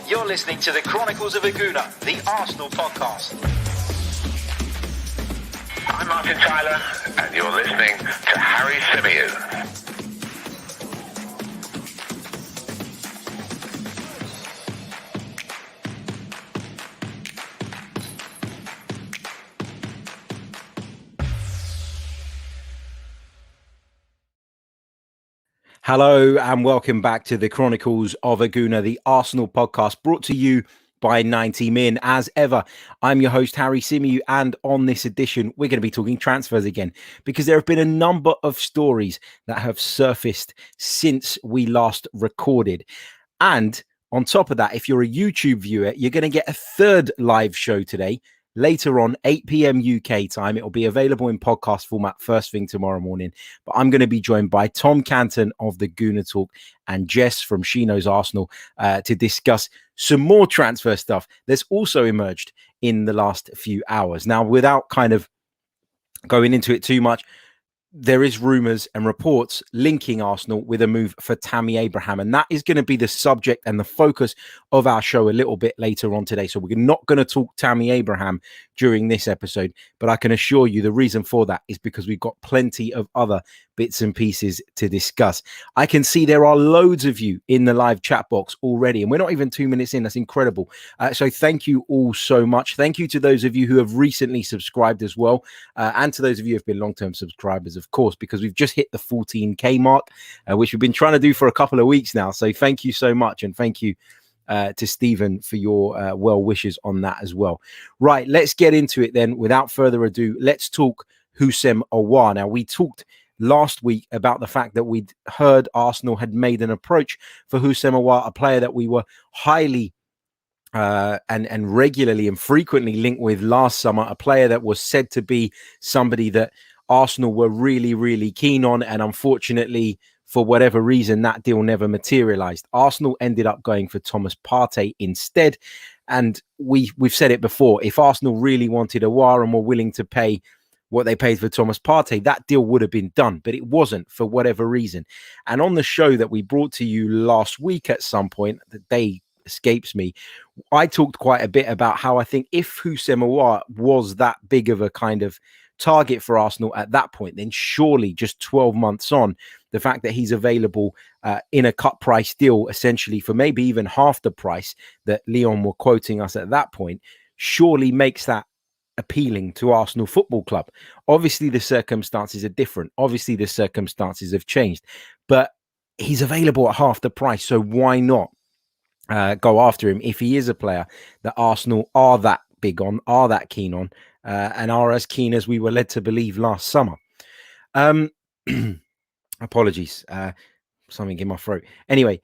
You're listening to the Chronicles of a Gooner, the Arsenal podcast. I'm Martin Tyler, and you're listening to Harry Symeou. Hello and welcome back to the Chronicles of a Gooner, the Arsenal podcast, brought to you by 90 Min. As ever, I'm your host, Harry Symeou, and on this edition, we're going to be talking transfers again, because there have been a number of stories that have surfaced since we last recorded. And on top of that, if you're a YouTube viewer, you're going to get a third live show today. Later on, 8 p.m. UK time. It will be available in podcast format first thing tomorrow morning. But I'm going to be joined by Tom Canton of the Gooner Talk and Jess from She Knows Arsenal to discuss some more transfer stuff that's also emerged in the last few hours. Now, without kind of going into it too much, there is rumours and reports linking Arsenal with a move for Tammy Abraham. And that is going to be the subject and the focus of our show a little bit later on today. So we're not going to talk Tammy Abraham during this episode. But I can assure you the reason for that is because we've got plenty of other bits and pieces to discuss. I can see there are loads of you in the live chat box already. And we're not even 2 minutes in. That's incredible. So thank you all so much. Thank you to those of you who have recently subscribed as well. And to those of you who have been long-term subscribers, of course, because we've just hit the 14K mark, which we've been trying to do for a couple of weeks now. So thank you so much. And thank you to Stephen for your well wishes on that as well. Right, let's get into it then. Without further ado, let's talk Houssem Aouar. Now, we talked last week about the fact that we'd heard Arsenal had made an approach for Houssem Aouar, a player that we were highly and regularly and frequently linked with last summer, a player that was said to be somebody that Arsenal were really, really keen on. And unfortunately, for whatever reason, that deal never materialized. Arsenal ended up going for Thomas Partey instead. And we've said it before, if Arsenal really wanted Aouar and were willing to pay what they paid for Thomas Partey, that deal would have been done, but it wasn't for whatever reason. And on the show that we brought to you last week at some point, the day escapes me, I talked quite a bit about how I think if Houssem Aouar was that big of a kind of target for Arsenal at that point, then surely just 12 months on, the fact that he's available in a cut price deal, essentially for maybe even half the price that Lyon were quoting us at that point, surely makes that appealing to Arsenal Football Club. Obviously, the circumstances are different. Obviously, the circumstances have changed, but he's available at half the price. So why not go after him if he is a player that Arsenal are that big on, are that keen on, and are as keen as we were led to believe last summer. Apologies, something in my throat. Anyway,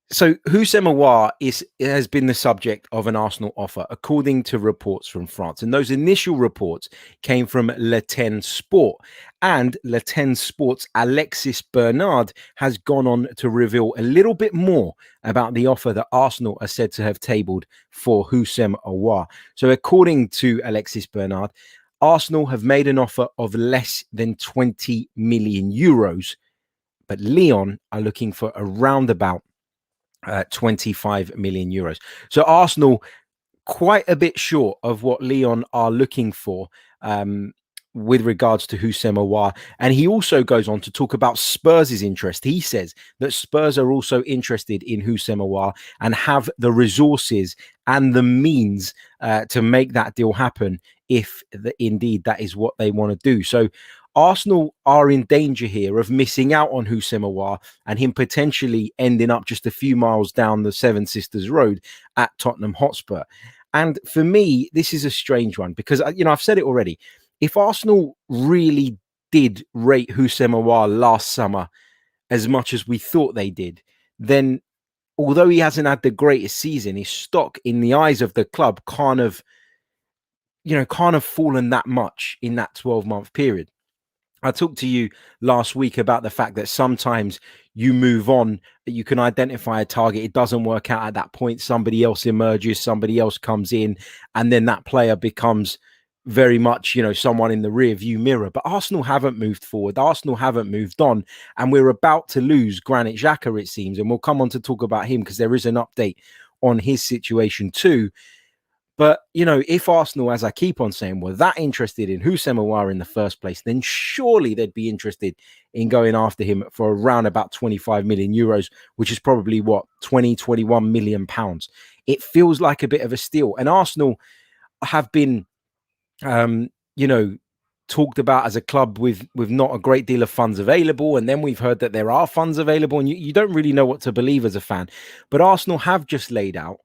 so Houssem Aouar has been the subject of an Arsenal offer, according to reports from France. And those initial reports came from Le 10 Sport. And Le 10 Sport's Alexis Bernard has gone on to reveal a little bit more about the offer that Arsenal are said to have tabled for Houssem Aouar. So according to Alexis Bernard, Arsenal have made an offer of less than 20 million euros, but Lyon are looking for around about 25 million euros. So Arsenal quite a bit short of what Lyon are looking for with regards to Houssem Aouar. And he also goes on to talk about Spurs' interest. He says that Spurs are also interested in Houssem Aouar and have the resources and the means to make that deal happen if indeed that is what they want to do. So Arsenal are in danger here of missing out on Houssem Aouar and him potentially ending up just a few miles down the Seven Sisters Road at Tottenham Hotspur. And for me, this is a strange one because, I've said it already. If Arsenal really did rate Houssem Aouar last summer as much as we thought they did, then although he hasn't had the greatest season, his stock in the eyes of the club can't have fallen that much in that 12-month period. I talked to you last week about the fact that sometimes you move on, that you can identify a target. It doesn't work out at that point. Somebody else emerges, somebody else comes in, and then that player becomes very much, someone in the rear view mirror. But Arsenal haven't moved forward. Arsenal haven't moved on. And we're about to lose Granit Xhaka, it seems. And we'll come on to talk about him because there is an update on his situation too. But, if Arsenal, as I keep on saying, were that interested in Houssem Aouar in the first place, then surely they'd be interested in going after him for around about 25 million euros, which is probably 21 million pounds. It feels like a bit of a steal. And Arsenal have been, talked about as a club with not a great deal of funds available. And then we've heard that there are funds available, and you don't really know what to believe as a fan. But Arsenal have just laid out,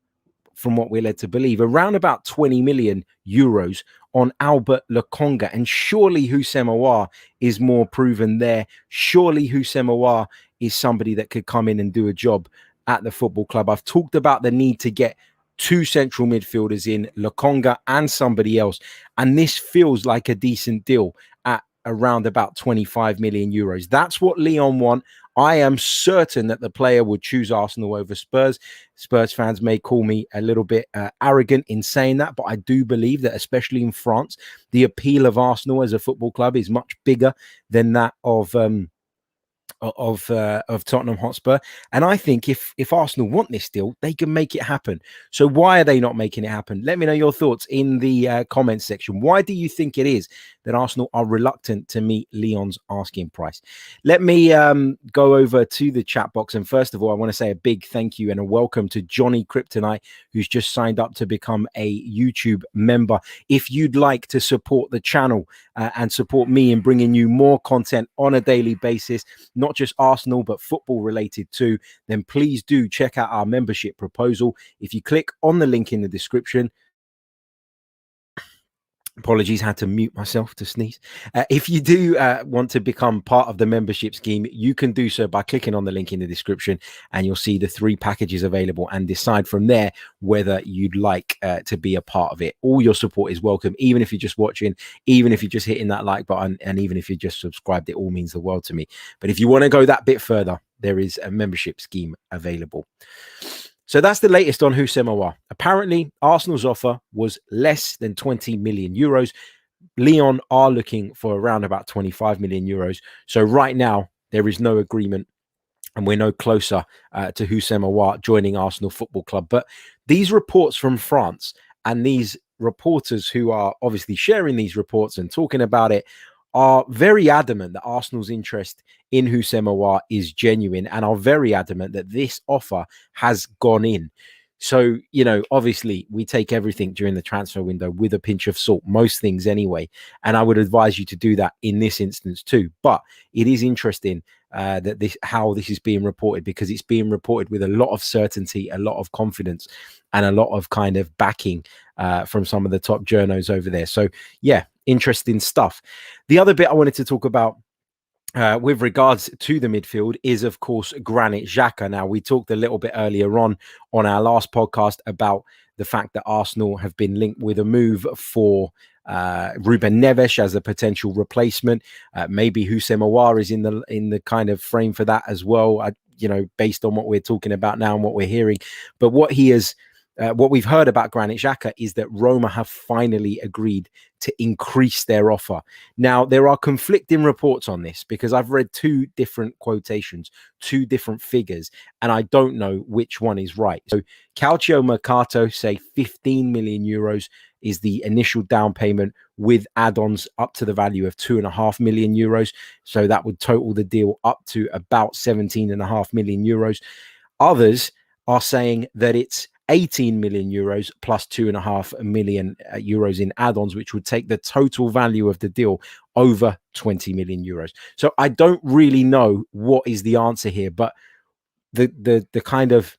from what we're led to believe, around about 20 million euros on Albert Lokonga. And surely Houssem Aouar is more proven there. Surely Houssem Aouar is somebody that could come in and do a job at the football club. I've talked about the need to get two central midfielders in, Lokonga and somebody else. And this feels like a decent deal at around about 25 million euros. That's what Lyon want. I am certain that the player would choose Arsenal over Spurs. Spurs fans may call me a little bit arrogant in saying that, but I do believe that, especially in France, the appeal of Arsenal as a football club is much bigger than that of Tottenham Hotspur. And I think if Arsenal want this deal, they can make it happen. So why are they not making it happen? Let me know your thoughts in the comments section. Why do you think it is that Arsenal are reluctant to meet Lyon's asking price? Let me go over to the chat box. And first of all, I want to say a big thank you and a welcome to Johnny Kryptonite, who's just signed up to become a YouTube member. If you'd like to support the channel and support me in bringing you more content on a daily basis, not just Arsenal, but football related too, then please do check out our membership proposal. If you click on the link in the description, apologies, had to mute myself to sneeze. If you do want to become part of the membership scheme, you can do so by clicking on the link in the description, and you'll see the 3 packages available and decide from there whether you'd like to be a part of it. All your support is welcome, even if you're just watching, even if you're just hitting that like button, and even if you just subscribed. It all means the world to me. But if you want to go that bit further, there is a membership scheme available. So that's the latest on Houssem Aouar. Apparently, Arsenal's offer was less than 20 million euros. Lyon are looking for around about 25 million euros. So right now, there is no agreement, and we're no closer to Houssem Aouar joining Arsenal Football Club. But these reports from France and these reporters who are obviously sharing these reports and talking about it are very adamant that Arsenal's interest in Houssem Aouar is genuine, and are very adamant that this offer has gone in. So, obviously we take everything during the transfer window with a pinch of salt, most things anyway. And I would advise you to do that in this instance too. But it is interesting that how this is being reported, because it's being reported with a lot of certainty, a lot of confidence, and a lot of kind of backing from some of the top journos over there. So yeah, interesting stuff. The other bit I wanted to talk about with regards to the midfield is, of course, Granit Xhaka. Now, we talked a little bit earlier on our last podcast about the fact that Arsenal have been linked with a move for Ruben Neves as a potential replacement. Maybe Houssem Aouar is in the kind of frame for that as well, based on what we're talking about now and what we're hearing. But what we've heard about Granit Xhaka is that Roma have finally agreed to increase their offer. Now, there are conflicting reports on this, because I've read 2 different quotations, 2 different figures, and I don't know which one is right. So Calcio Mercato say 15 million euros is the initial down payment, with add-ons up to the value of 2.5 million euros. So that would total the deal up to about 17.5 million euros. Others are saying that it's 18 million euros plus 2.5 million euros in add-ons, which would take the total value of the deal over 20 million euros. So I don't really know what is the answer here, but the kind of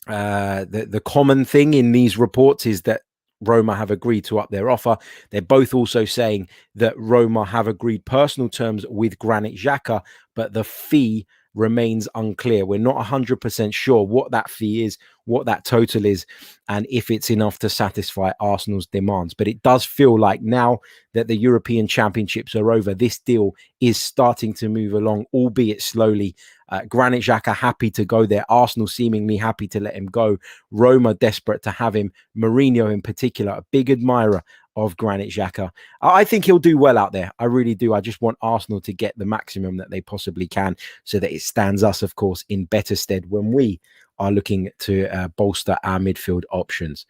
the common thing in these reports is that Roma have agreed to up their offer. They're both also saying that Roma have agreed personal terms with Granit Xhaka, but the fee remains unclear. We're not 100% sure what that fee is, what that total is, and if it's enough to satisfy Arsenal's demands. But it does feel like now that the European Championships are over, this deal is starting to move along, albeit slowly. Granit Xhaka happy to go there. Arsenal seemingly happy to let him go. Roma desperate to have him. Mourinho in particular, a big admirer of Granit Xhaka. I think he'll do well out there. I really do. I just want Arsenal to get the maximum that they possibly can, so that it stands us, of course, in better stead when we are looking to bolster our midfield options.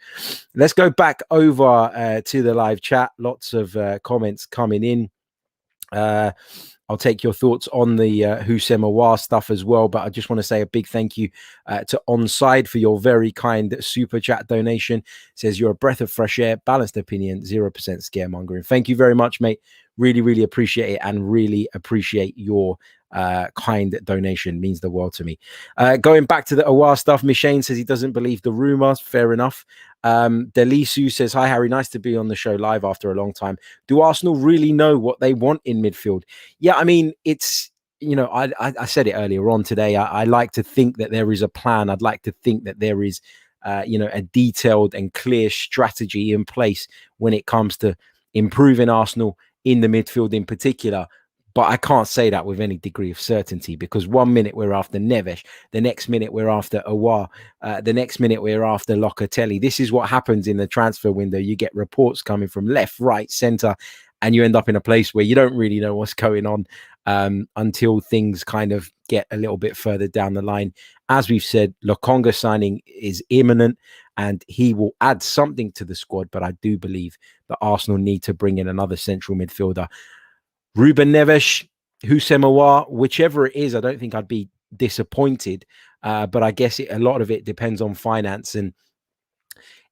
Let's go back over to the live chat. Lots of comments coming in. I'll take your thoughts on the Houssem Aouar stuff as well, but I just want to say a big thank you to Onside for your very kind super chat donation. It says you're a breath of fresh air, balanced opinion, 0% scaremongering. Thank you very much, mate. Really, really appreciate it, and really appreciate your kind donation. Means the world to me. Going back to the Aouar stuff, Mishane says he doesn't believe the rumors. Fair enough. Delisu says, hi, Harry. Nice to be on the show live after a long time. Do Arsenal really know what they want in midfield? Yeah, I mean, it's, I said it earlier on today. I like to think that there is a plan. I'd like to think that there is, a detailed and clear strategy in place when it comes to improving Arsenal in the midfield in particular. But I can't say that with any degree of certainty, because 1 minute we're after Neves, the next minute we're after Aouar, the next minute we're after Locatelli. This is what happens in the transfer window. You get reports coming from left, right, centre, and you end up in a place where you don't really know what's going on until things kind of get a little bit further down the line. As we've said, Lokonga signing is imminent, and he will add something to the squad. But I do believe that Arsenal need to bring in another central midfielder. Ruben Neves, Houssem Aouar, whichever it is, I don't think I'd be disappointed. But I guess a lot of it depends on finance. And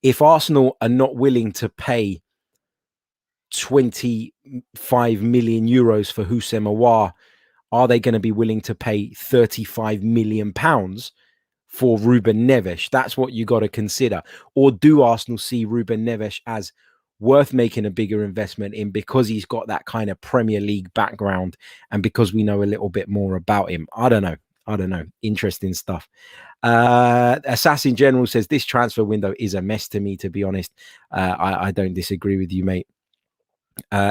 if Arsenal are not willing to pay 25 million euros for Houssem Aouar, are they going to be willing to pay 35 million pounds for Ruben Neves? That's what you got to consider. Or do Arsenal see Ruben Neves as worth making a bigger investment in because he's got that kind of Premier League background and because we know a little bit more about him? I don't know. Interesting stuff. Assassin General says this transfer window is a mess to me, to be honest. I don't disagree with you, mate.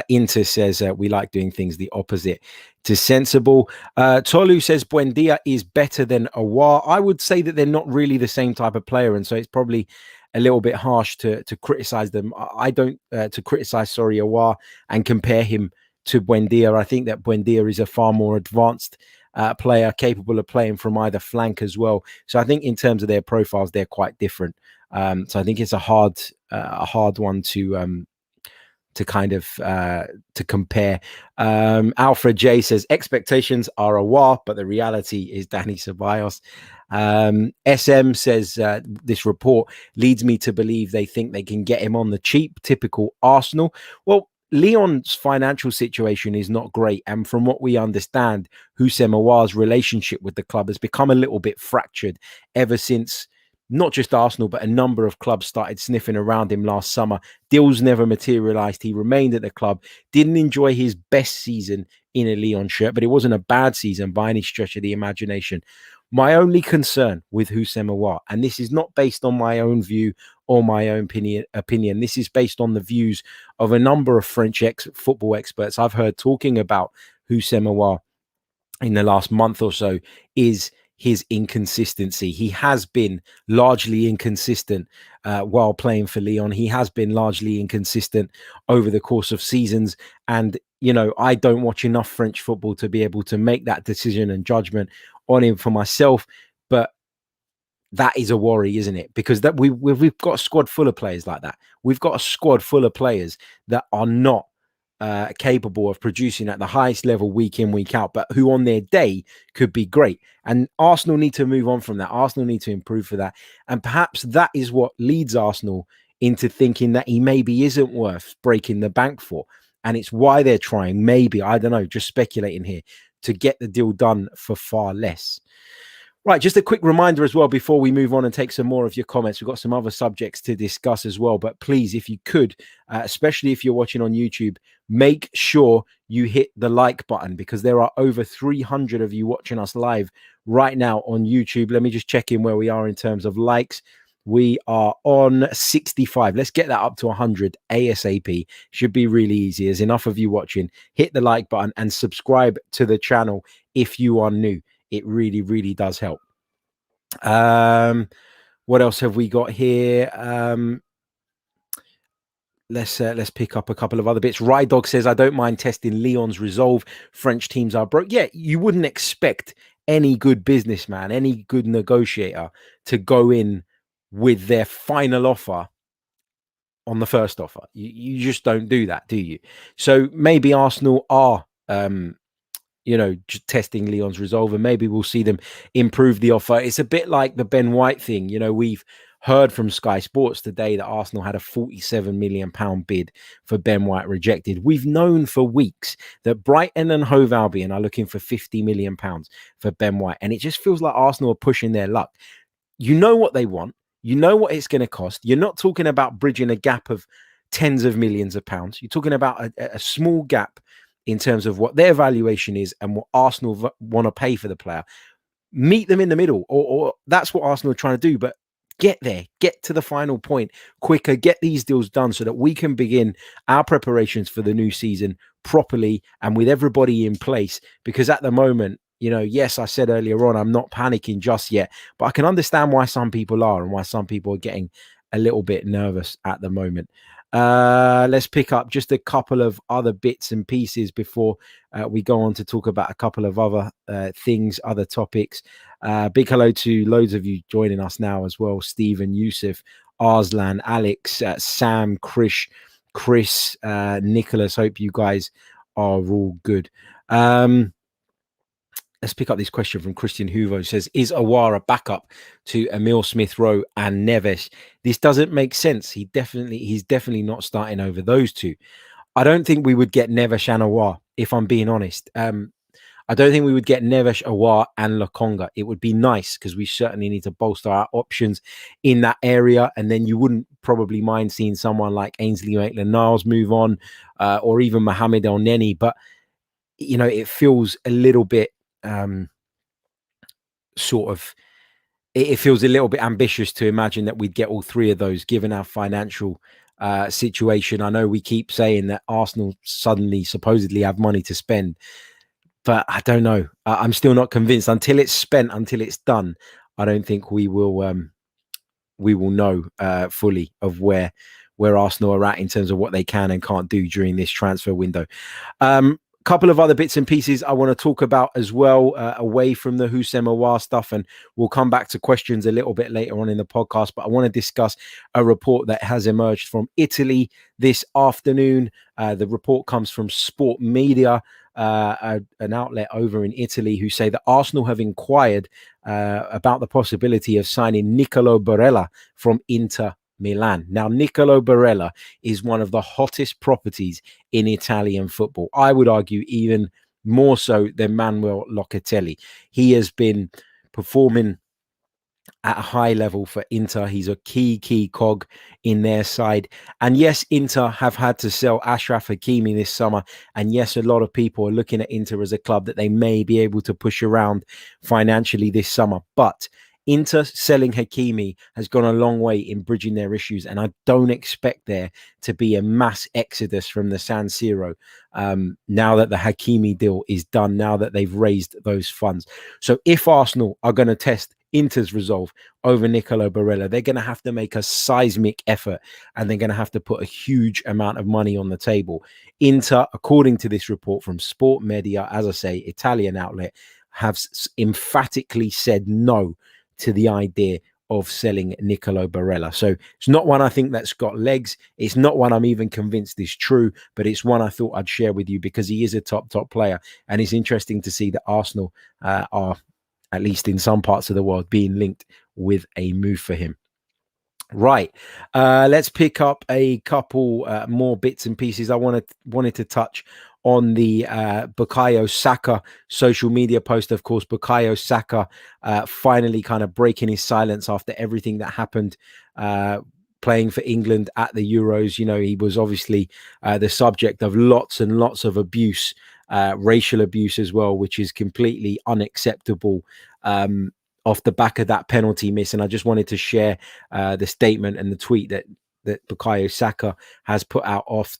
Inter says we like doing things the opposite to sensible. Tolu says Buendia is better than Aouar. I would say that they're not really the same type of player, and so it's probably a little bit harsh to criticize them. I don't to criticize Aouar and compare him to Buendia. I think that Buendia is a far more advanced player, capable of playing from either flank as well. So I think in terms of their profiles, they're quite different. So I think it's a hard one to kind of to compare. Alfred J says expectations are Aouar, but the reality is Dani Ceballos. SM says this report leads me to believe they think they can get him on the cheap. Typical Arsenal. Well, Lyon's financial situation is not great, and from what we understand, Houssem Aouar's relationship with the club has become a little bit fractured ever since not just Arsenal, but a number of clubs started sniffing around him last summer. Deals never materialized. He remained at the club, didn't enjoy his best season in a Lyon shirt, but it wasn't a bad season by any stretch of the imagination. My only concern with Houssem Aouar, and this is not based on my own view or my own opinion, this is based on the views of a number of French football experts I've heard talking about Houssem Aouar in the last month or so, is his inconsistency. He has been largely inconsistent while playing for Lyon. He has been largely inconsistent over the course of seasons. And, I don't watch enough French football to be able to make that decision and judgment on him for myself. But that is a worry, isn't it? Because that we've got a squad full of players like that. We've got a squad full of players that are not capable of producing at the highest level week in, week out, but who on their day could be great. And Arsenal need to move on from that. Arsenal need to improve for that. And perhaps that is what leads Arsenal into thinking that he maybe isn't worth breaking the bank for. And it's why they're trying, maybe, I don't know, just speculating here, to get the deal done for far less. Right, just a quick reminder as well before we move on and take some more of your comments. We've got some other subjects to discuss as well, but please, if you could, especially if you're watching on YouTube, make sure you hit the like button, because there are over 300 of you watching us live right now on YouTube. Let me just check in where we are in terms of likes. We are on 65. Let's get that up to 100 ASAP. Should be really easy. There's enough of you watching. Hit the like button and subscribe to the channel if you are new. It really, really does help. What else have we got here? Let's pick up a couple of other bits. Rydog says, I don't mind testing Lyon's resolve. French teams are broke. Yeah, you wouldn't expect any good businessman, any good negotiator to go in with their final offer on the first offer. You just don't do that, do you? So maybe Arsenal are just testing Lyon's resolve, and maybe we'll see them improve the offer. It's a bit like the Ben White thing. We've heard from Sky Sports today that Arsenal had a £47 million bid for Ben White rejected. We've known for weeks that Brighton and Hove Albion are looking for £50 million for Ben White, and it just feels like Arsenal are pushing their luck. You know what they want. You know what it's going to cost. You're not talking about bridging a gap of tens of millions of pounds. You're talking about a small gap in terms of what their valuation is and what Arsenal want to pay for the player. Meet them in the middle, or that's what Arsenal are trying to do. But get there, get to the final point quicker, get these deals done so that we can begin our preparations for the new season properly and with everybody in place. Because at the moment, yes, I said earlier on, I'm not panicking just yet, but I can understand why some people are and why some people are getting a little bit nervous at the moment. Let's pick up just a couple of other bits and pieces before we go on to talk about a couple of other things, other topics. Big hello to loads of you joining us now as well. Stephen, Yusuf, Arslan, Alex, Sam, Chris, Nicholas. Hope you guys are all good. Let's pick up this question from Christian Huvo, who says, is Aouar a backup to Emil Smith-Rowe and Neves? This doesn't make sense. He's definitely not starting over those two. I don't think we would get Neves and Aouar, if I'm being honest. I don't think we would get Neves, Aouar and Lokonga. It would be nice because we certainly need to bolster our options in that area. And then you wouldn't probably mind seeing someone like Ainsley Maitland-Niles move on, or even Mohamed El Neni. But, it feels a little bit it feels a little bit ambitious to imagine that we'd get all three of those given our financial situation. I know we keep saying that Arsenal supposedly have money to spend, but I don't know. I'm still not convinced. Until it's spent, until it's done, I don't think we will know fully of where Arsenal are at in terms of what they can and can't do during this transfer window. Couple of other bits and pieces I want to talk about as well, away from the Houssem Aouar stuff, and we'll come back to questions a little bit later on in the podcast. But I want to discuss a report that has emerged from Italy this afternoon. The report comes from Sport Media, an outlet over in Italy, who say that Arsenal have inquired about the possibility of signing Nicolo Barella from Inter Milan. Now, Nicolo Barella is one of the hottest properties in Italian football. I would argue even more so than Manuel Locatelli. He has been performing at a high level for Inter. He's a key cog in their side. And yes, Inter have had to sell Achraf Hakimi this summer. And yes, a lot of people are looking at Inter as a club that they may be able to push around financially this summer. But Inter selling Hakimi has gone a long way in bridging their issues, and I don't expect there to be a mass exodus from the San Siro now that the Hakimi deal is done, now that they've raised those funds. So if Arsenal are going to test Inter's resolve over Nicolo Barella, they're going to have to make a seismic effort, and they're going to have to put a huge amount of money on the table. Inter, according to this report from Sport Media, as I say, Italian outlet, have emphatically said no to the idea of selling Nicolo Barella. So it's not one I think that's got legs. It's not one I'm even convinced is true, but it's one I thought I'd share with you because he is a top player. And it's interesting to see that Arsenal are, at least in some parts of the world, being linked with a move for him. Right. Let's pick up a couple more bits and pieces. I wanted to touch on the Bukayo Saka social media post. Of course, Bukayo Saka finally kind of breaking his silence after everything that happened playing for England at the Euros. He was obviously the subject of lots and lots of abuse, racial abuse as well, which is completely unacceptable off the back of that penalty miss. And I just wanted to share the statement and the tweet that Bukayo Saka has put out off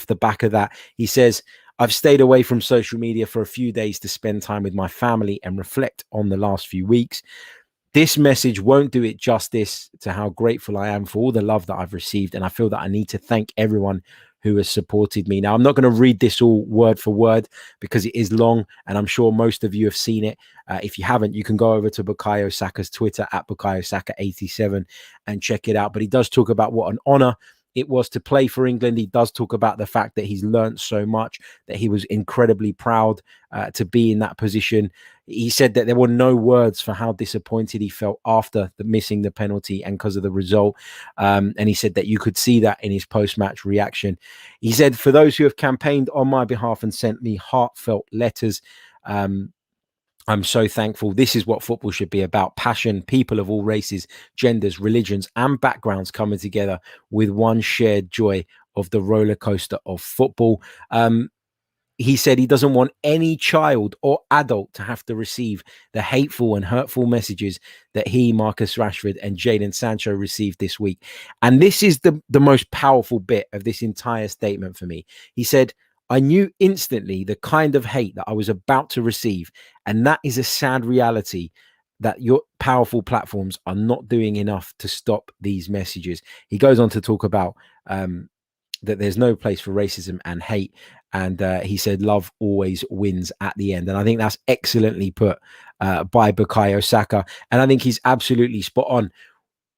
the back of that. He says, "I've stayed away from social media for a few days to spend time with my family and reflect on the last few weeks. This message won't do it justice to how grateful I am for all the love that I've received. And I feel that I need to thank everyone who has supported me. Now, I'm not going to read this all word for word because it is long, and I'm sure most of you have seen it. If you haven't, you can go over to Bukayo Saka's Twitter at Bukayo Saka 87 and check it out. But he does talk about what an honor it was to play for England. He does talk about the fact that he's learned so much, that he was incredibly proud to be in that position. He said that there were no words for how disappointed he felt after missing the penalty and because of the result. And he said that you could see that in his post-match reaction. He said, for those who have campaigned on my behalf and sent me heartfelt letters, I'm so thankful. This is what football should be about. Passion, people of all races, genders, religions, and backgrounds coming together with one shared joy of the roller coaster of football. He said he doesn't want any child or adult to have to receive the hateful and hurtful messages that he, Marcus Rashford, and Jadon Sancho received this week. And this is the most powerful bit of this entire statement for me. He said, I knew instantly the kind of hate that I was about to receive. And that is a sad reality, that your powerful platforms are not doing enough to stop these messages. He goes on to talk about that there's no place for racism and hate. And he said, love always wins at the end. And I think that's excellently put by Bukayo Saka. And I think he's absolutely spot on.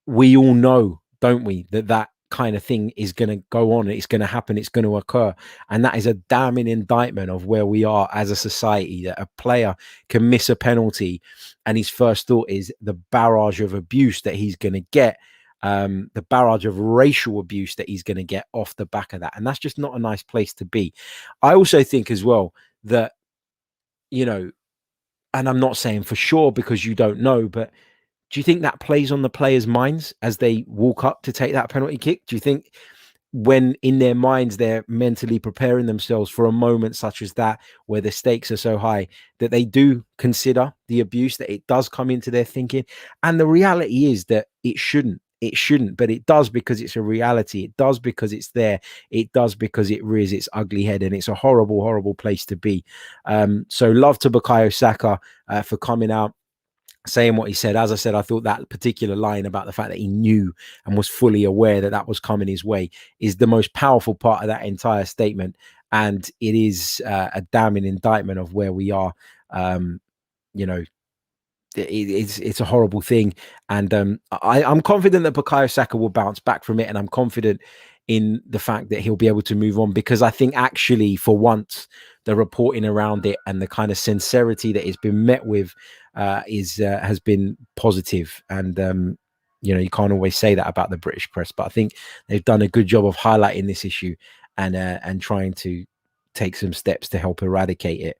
We all know, don't we, that kind of thing is going to go on. It's going to happen. It's going to occur. And that is a damning indictment of where we are as a society, that a player can miss a penalty and his first thought is the barrage of abuse that he's going to get, the barrage of racial abuse that he's going to get off the back of that. And that's just not a nice place to be. I also think as well that, you know, and I'm not saying for sure because you don't know, but do you think that plays on the players' minds as they walk up to take that penalty kick? Do you think when in their minds they're mentally preparing themselves for a moment such as that, where the stakes are so high, that they do consider the abuse, that it does come into their thinking? And the reality is that it shouldn't, but it does because it's a reality. It does because it's there. It does because it rears its ugly head, and it's a horrible, horrible place to be. So love to Bukayo Saka for coming out, saying what he said. As I said, I thought that particular line about the fact that he knew and was fully aware that that was coming his way is the most powerful part of that entire statement. And it is a damning indictment of where we are. You know, it's a horrible thing. And I'm confident that Bukayo Saka will bounce back from it. And I'm confident in the fact that he'll be able to move on, because I think actually for once the reporting around it and the kind of sincerity that it's been met with has been positive. And you know, you can't always say that about the British press, but I think they've done a good job of highlighting this issue and trying to take some steps to help eradicate it.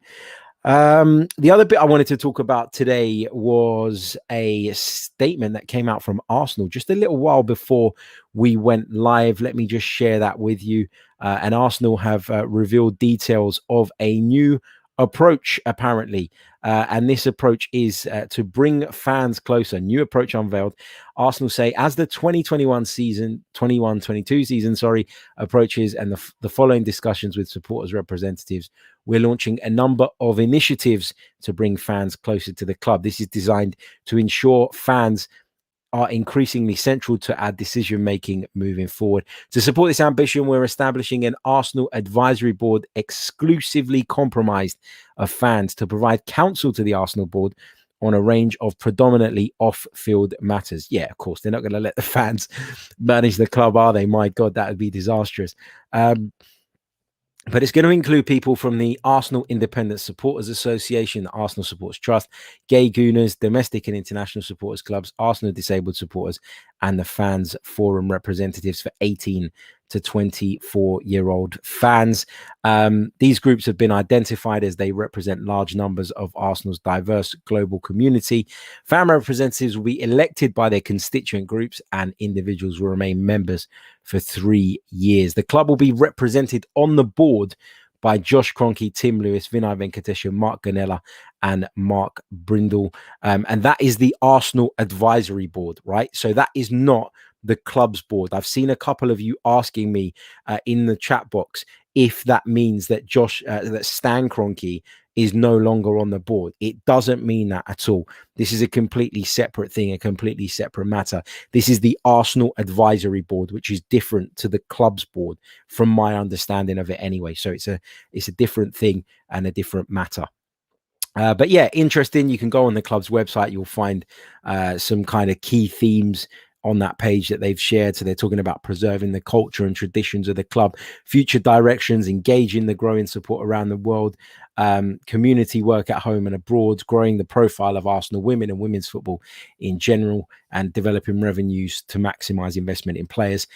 The other bit I wanted to talk about today was a statement that came out from Arsenal just a little while before we went live. Let me just share that with you. And Arsenal have revealed details of a new approach, apparently. And this approach is to bring fans closer. New approach unveiled. Arsenal say as the 2021 season, 21-22 season, approaches and the following discussions with supporters representatives, we're launching a number of initiatives to bring fans closer to the club. This is designed to ensure fans are increasingly central to our decision-making moving forward. To support this ambition, we're establishing an Arsenal advisory board exclusively comprised of fans to provide counsel to the Arsenal board on a range of predominantly off-field matters. Yeah, of course, they're not going to let the fans manage the club, are they? My God, that would be disastrous. But it's going to include people from the Arsenal Independent Supporters Association, the Arsenal Supporters Trust, Gay Gooners, domestic and international supporters clubs, Arsenal Disabled Supporters, and the Fans Forum representatives for 18 to 24-year-old fans. These groups have been identified as they represent large numbers of Arsenal's diverse global community. Fan representatives will be elected by their constituent groups, and individuals will remain members for 3 years. The club will be represented on the board by Josh Kroenke, Tim Lewis, Vinay Venkatesham, Mark Ganella, and Mark Brindle. And that is the Arsenal Advisory Board, right? So that is not the club's board. I've seen a couple of you asking me in the chat box if that means that Stan Kroenke is no longer on the board. It doesn't mean that at all. This is a completely separate thing, a completely separate matter. This is the Arsenal Advisory Board, which is different to the club's board, from my understanding of it anyway. So it's a different thing and a different matter. But yeah, interesting. You can go on the club's website. You'll find some kind of key themes on that page that they've shared. So they're talking about preserving the culture and traditions of the club, future directions, engaging the growing support around the world, community work at home and abroad, growing the profile of Arsenal women and women's football in general, and developing revenues to maximize investment in players.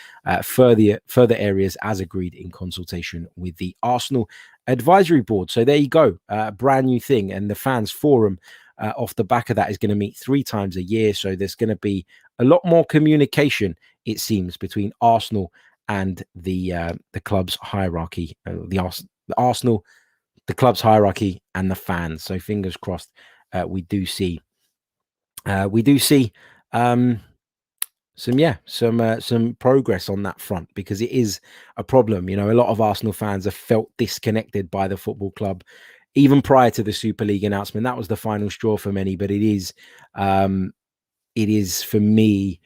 Further areas as agreed in consultation with the Arsenal Advisory Board. So there you go, brand new thing. And the fans forum off the back of that is going to meet 3 times a year. So there's going to be a lot more communication, it seems, between Arsenal and the club's hierarchy, the Arsenal, the club's hierarchy, and the fans. So fingers crossed, we do see some progress on that front, because it is a problem. You know, a lot of Arsenal fans have felt disconnected by the football club even prior to the Super League announcement. That was the final straw for many, but it is for me,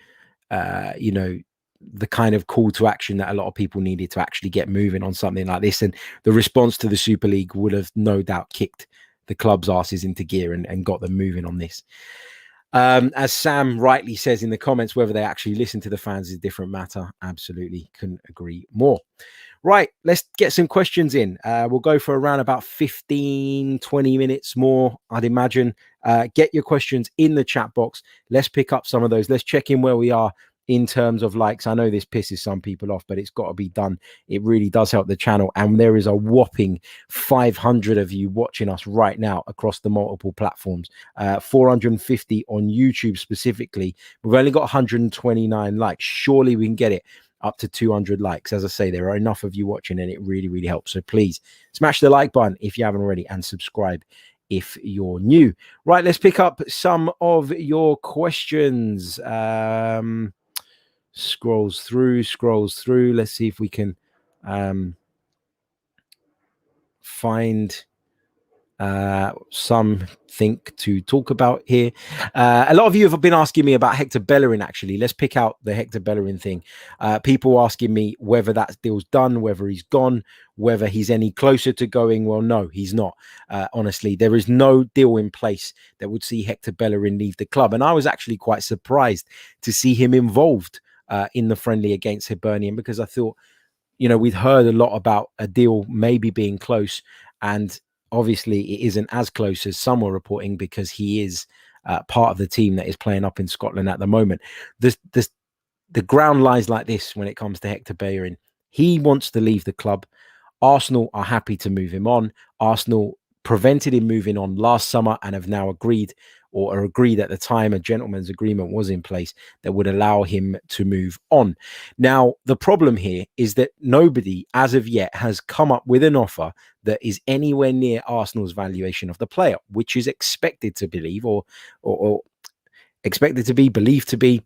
the kind of call to action that a lot of people needed to actually get moving on something like this. And the response to the Super League would have no doubt kicked the club's asses into gear and got them moving on this. As Sam rightly says in the comments, whether they actually listen to the fans is a different matter. Absolutely couldn't agree more. Right, let's get some questions in. We'll go for around about 15, 20 minutes more, I'd imagine. Get your questions in the chat box. Let's pick up some of those. Let's check in where we are in terms of likes. I know this pisses some people off, but it's got to be done. It really does help the channel. And there is a whopping 500 of you watching us right now across the multiple platforms. 450 on YouTube specifically. We've only got 129 likes. Surely we can get it up to 200 likes. As I say, there are enough of you watching, and it really, really helps. So please smash the like button if you haven't already, and subscribe if you're new. Right, let's pick up some of your questions. Scrolls through. Let's see if we can find something to talk about here. A lot of you have been asking me about Hector Bellerin. Actually, let's pick out the Hector Bellerin thing. People asking me whether that deal's done, whether he's gone, whether he's any closer to going. Well, no, he's not. Honestly, there is no deal in place that would see Hector Bellerin leave the club, and I was actually quite surprised to see him involved in the friendly against Hibernian, because I thought, we'd heard a lot about a deal maybe being close, and obviously it isn't as close as some were reporting, because he is part of the team that is playing up in Scotland at the moment. The ground lies like this when it comes to Hector Bellerin. He wants to leave the club. Arsenal are happy to move him on. Arsenal prevented him moving on last summer and have now agreed at the time, a gentleman's agreement was in place that would allow him to move on. Now, the problem here is that nobody as of yet has come up with an offer that is anywhere near Arsenal's valuation of the player, which is expected to believe or expected to be believed to be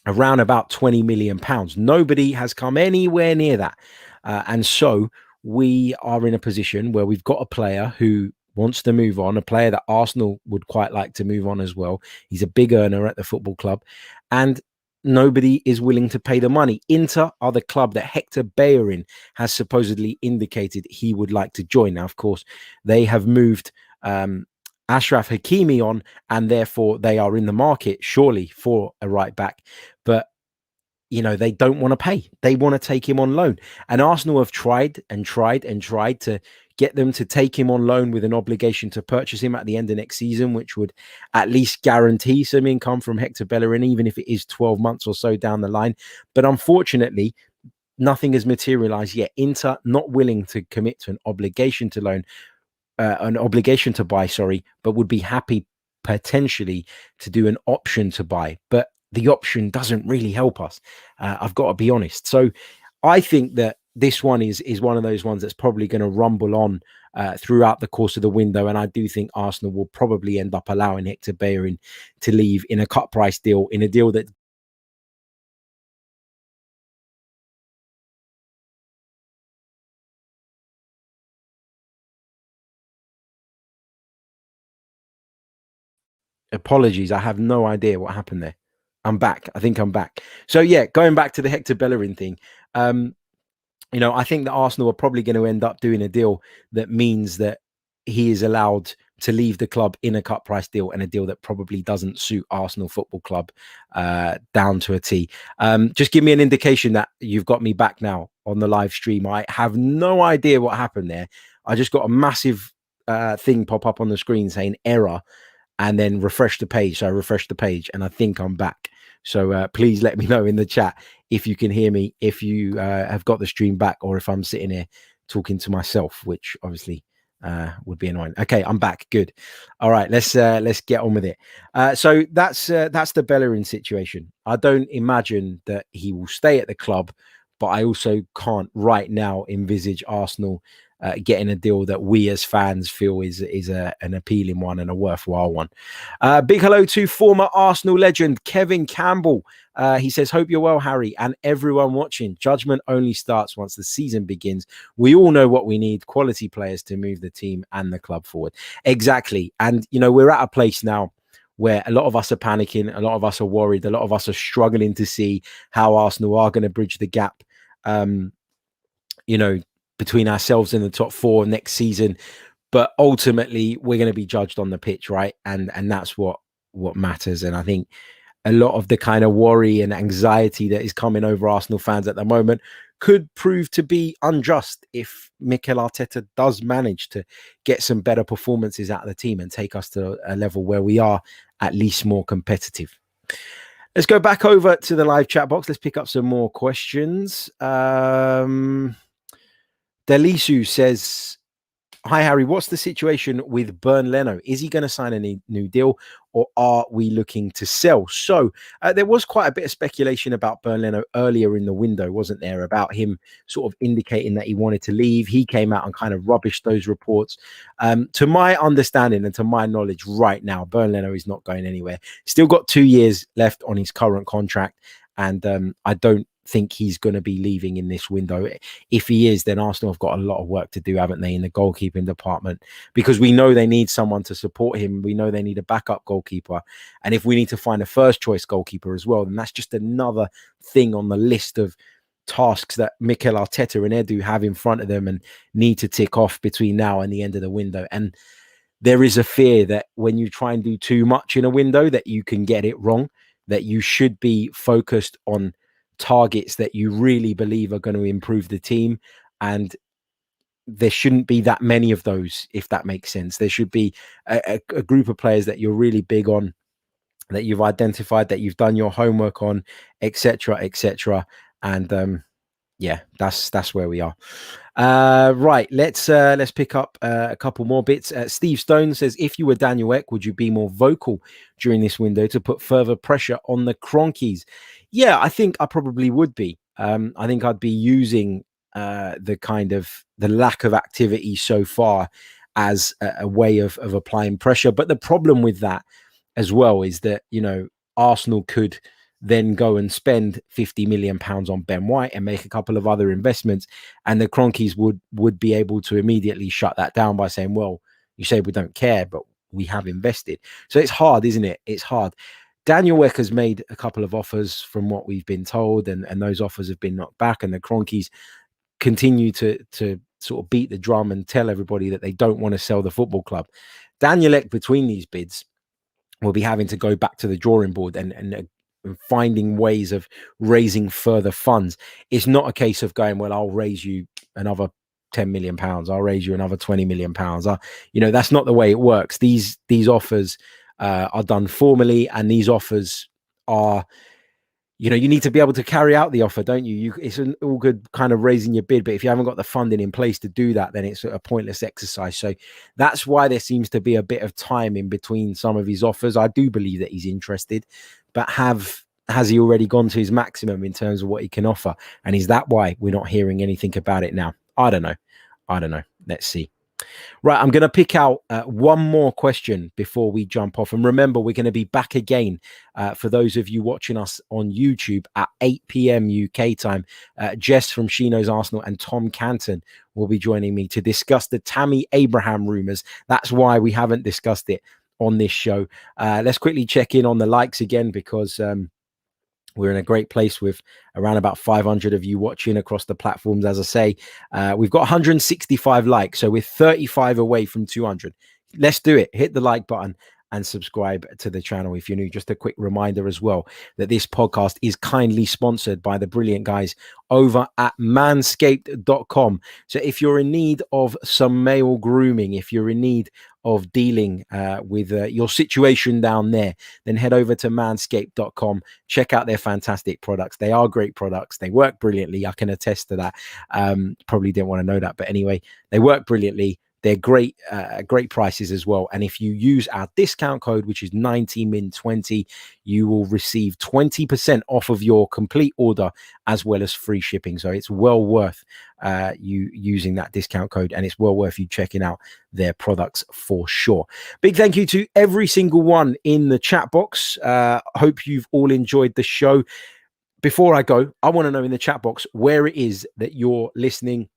around about £20 million. Nobody has come anywhere near that. And so we are in a position where we've got a player who wants to move on, a player that Arsenal would quite like to move on as well. He's a big earner at the football club, and nobody is willing to pay the money. Inter are the club that Hector Bellerin has supposedly indicated he would like to join. Now, of course, they have moved Achraf Hakimi on, and therefore they are in the market surely for a right back. But they don't want to pay. They want to take him on loan. And Arsenal have tried to get them to take him on loan with an obligation to purchase him at the end of next season, which would at least guarantee some income from Hector Bellerin, even if it is 12 months or so down the line. But unfortunately, nothing has materialized yet. Inter not willing to commit to an obligation to buy, but would be happy potentially to do an option to buy. But the option doesn't really help us. I've got to be honest. So I think that this one is one of those ones that's probably going to rumble on throughout the course of the window. And I do think Arsenal will probably end up allowing Hector Bellerin to leave in a cut price deal, in a deal that Apologies, I have no idea what happened there. I'm back. I think I'm back. So yeah, going back to the Hector Bellerin thing. I think that Arsenal are probably going to end up doing a deal that means that he is allowed to leave the club in a cut price deal, and a deal that probably doesn't suit Arsenal Football Club down to a T. Just give me an indication that you've got me back now on the live stream. I have no idea what happened there. I just got a massive thing pop up on the screen saying error, and then refresh the page. So I refreshed the page, and I think I'm back. So please let me know in the chat if you can hear me, if you have got the stream back, or if I'm sitting here talking to myself, which obviously would be annoying. Okay, I'm back. Good. All right, let's get on with it. So that's the Bellerin situation. I don't imagine that he will stay at the club, but I also can't right now envisage Arsenal getting a deal that we as fans feel is an appealing one and a worthwhile one. Big hello to former Arsenal legend Kevin Campbell. He says, hope you're well, Harry, and everyone watching. Judgment only starts once the season begins. We all know what we need: quality players to move the team and the club forward. Exactly. And, we're at a place now where a lot of us are panicking. A lot of us are worried. A lot of us are struggling to see how Arsenal are going to bridge the gap, between ourselves and the top four next season. But ultimately, we're going to be judged on the pitch, right? And that's what matters. And I think a lot of the kind of worry and anxiety that is coming over Arsenal fans at the moment could prove to be unjust if Mikel Arteta does manage to get some better performances out of the team and take us to a level where we are at least more competitive. Let's go back over to the live chat box. Let's pick up some more questions. Delisu says, hi, Harry, what's the situation with Bernd Leno? Is he going to sign a new deal, or are we looking to sell? So there was quite a bit of speculation about Bernd Leno earlier in the window, wasn't there, about him sort of indicating that he wanted to leave. He came out and kind of rubbished those reports. To my understanding and to my knowledge right now, Bernd Leno is not going anywhere. Still got 2 years left on his current contract, and I don't think he's going to be leaving in this window. If he is, then Arsenal have got a lot of work to do, haven't they, in the goalkeeping department, because we know they need someone to support him. We know they need a backup goalkeeper, and if we need to find a first choice goalkeeper as well, then that's just another thing on the list of tasks that Mikel Arteta and Edu have in front of them and need to tick off between now and the end of the window. And there is a fear that when you try and do too much in a window, that you can get it wrong, that you should be focused on targets that you really believe are going to improve the team, and there shouldn't be that many of those, if that makes sense. There should be a group of players that you're really big on, that you've identified, that you've done your homework on, etc. And yeah, that's where we are. Right, let's pick up a couple more bits. Steve Stone says, if you were Daniel Ek, would you be more vocal during this window to put further pressure on the Cronkies? Yeah, I think I probably would be. I think I'd be using the lack of activity so far as a way of applying pressure. But the problem with that as well is that, Arsenal could then go and spend £50 million on Ben White and make a couple of other investments, and the Cronkies would be able to immediately shut that down by saying, well, you say we don't care, but we have invested. So it's hard, isn't it? It's hard. Daniel Ek has made a couple of offers from what we've been told, and those offers have been knocked back, and the Cronkies continue to sort of beat the drum and tell everybody that they don't want to sell the football club. Daniel Ek, between these bids, will be having to go back to the drawing board and finding ways of raising further funds. It's not a case of going, well, I'll raise you another £10 million, I'll raise you another £20 million. That's not the way it works. These offers are done formally, and these offers are, you need to be able to carry out the offer, don't you? It's an all good kind of raising your bid, but if you haven't got the funding in place to do that, then it's a pointless exercise. So that's why there seems to be a bit of time in between some of his offers. I do believe that he's interested, but has he already gone to his maximum in terms of what he can offer? And is that why we're not hearing anything about it now? I don't know. Let's see. Right, I'm going to pick out one more question before we jump off. And remember, we're going to be back again for those of you watching us on YouTube at 8 p.m. UK time. Jess from Shino's Arsenal and Tom Canton will be joining me to discuss the Tammy Abraham rumours. That's why we haven't discussed it on this show. Let's quickly check in on the likes again, because we're in a great place with around about 500 of you watching across the platforms. As I say, we've got 165 likes, so we're 35 away from 200. Let's do it. Hit the like button and subscribe to the channel if you're new. Just a quick reminder as well that this podcast is kindly sponsored by the brilliant guys over at manscaped.com. So if you're in need of some male grooming, if you're in need of dealing with your situation down there, then head over to manscaped.com. Check out their fantastic products. They are great products. They work brilliantly. I can attest to that. Probably didn't want to know that, but anyway, they work brilliantly. They're great prices as well. And if you use our discount code, which is 90min20, you will receive 20% off of your complete order, as well as free shipping. So it's well worth you using that discount code, and it's well worth you checking out their products for sure. Big thank you to every single one in the chat box. Hope you've all enjoyed the show. Before I go, I want to know in the chat box where it is that you're listening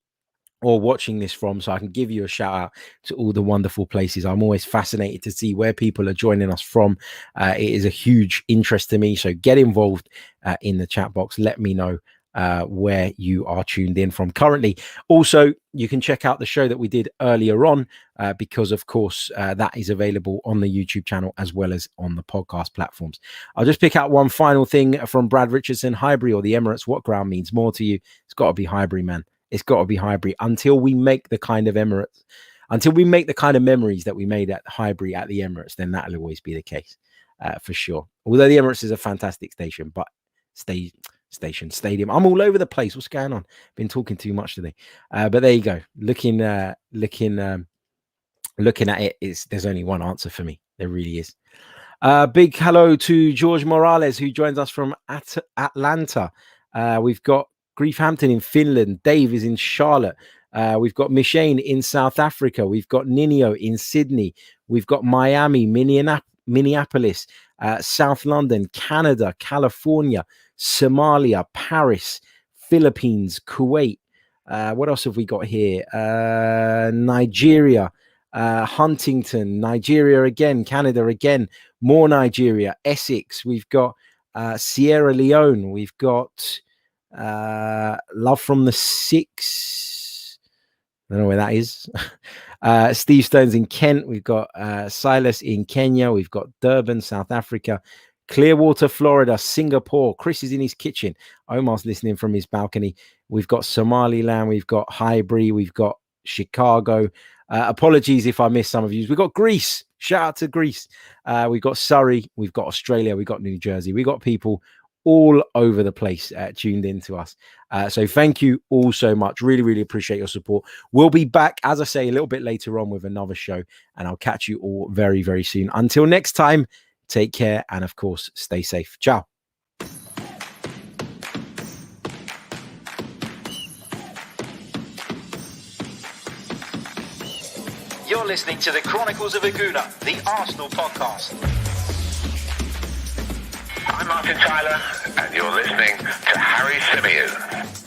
or watching this from, so I can give you a shout out to all the wonderful places. I'm always fascinated to see where people are joining us from. It is a huge interest to me, so get involved in the chat box. Let me know where you are tuned in from currently. Also, you can check out the show that we did earlier on, because of course that is available on the YouTube channel as well as on the podcast platforms. I'll just pick out one final thing from Brad Richardson. Highbury or the Emirates, what ground means more to you? It's got to be Highbury, man. It's got to be Highbury. Until we make the kind of Emirates, until we make the kind of memories that we made at Highbury at the Emirates, then that'll always be the case, for sure. Although the Emirates is a fantastic station, but stadium. I'm all over the place. What's going on? Been talking too much today. But there you go. Looking at it, there's only one answer for me. There really is. Big hello to George Morales, who joins us from Atlanta. We've got Griefhampton in Finland. Dave is in Charlotte. We've got Mishane in South Africa. We've got Ninio in Sydney. We've got Miami, Minneapolis, South London, Canada, California, Somalia, Paris, Philippines, Kuwait. What else have we got here? Nigeria, Huntington, Nigeria again, Canada again, more Nigeria, Essex. We've got Sierra Leone. We've got Love from the Six. I don't know where that is. Steve Stone's in Kent. We've got Silas in Kenya. We've got Durban, South Africa, Clearwater, Florida, Singapore. Chris is in his kitchen. Omar's listening from his balcony. We've got Somaliland. We've got Highbury. We've got Chicago. Apologies if I missed some of you. We've got Greece. Shout out to Greece. We've got Surrey. We've got Australia. We've got New Jersey. We've got people all over the place tuned in to us. So thank you all so much. Really, really appreciate your support. We'll be back, as I say, a little bit later on with another show, and I'll catch you all very, very soon. Until next time, take care, and of course, stay safe. Ciao. You're listening to the Chronicles of a Gooner, the Arsenal podcast. I'm Martin Tyler, and you're listening to Harry Symeou.